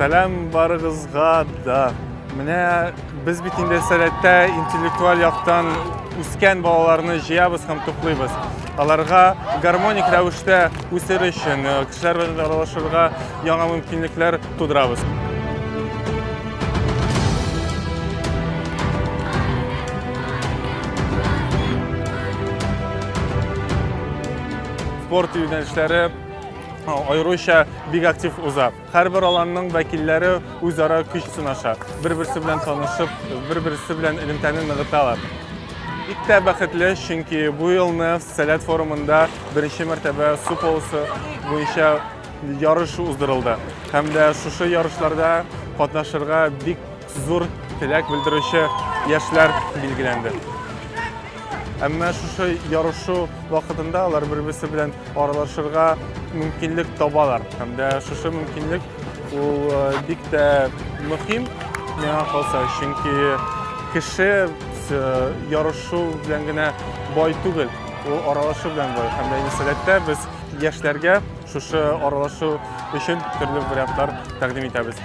Сәлам барыгызга да. Менә без бит инде сәләттә интеллектуаль яктан үскән балаларны җыябыз һәм туплыйбыз. Аларга гармоник рәвештә үсер өчен, кешеләр белән аралашырга яңа мөмкинлекләр тудырабыз. Спорт юнәлешләре аеруча бик актив уза. Һәрбер аланның вәкилләре үзара көч сынаша. Бер-берсе белән танышып, бер-берсе белән элемтәне ныгыталар. Бик тә бәхетле, чөнки бу елны Сәләт форумында беренче мәртәбә су полосы буенча ярыш уздырылды. Һәм дә шушы ярышларда катнашырга бик зур теләк белдерүче яшьләр билгеләнде. Әмма шушы ярышу вакытында алар бер-берсе белән аралашырга мөмкинлек табалар. Һәм дә шушы мөмкинлек ул бик тә мөһим миңа калса, чөнки кеше ярышу белән генә бай түгел, ул аралашу белән бай. Һәм дә Сәләттә без яшьләргә шушы аралашу өчен төрле вариантлар тәкъдим итәбез.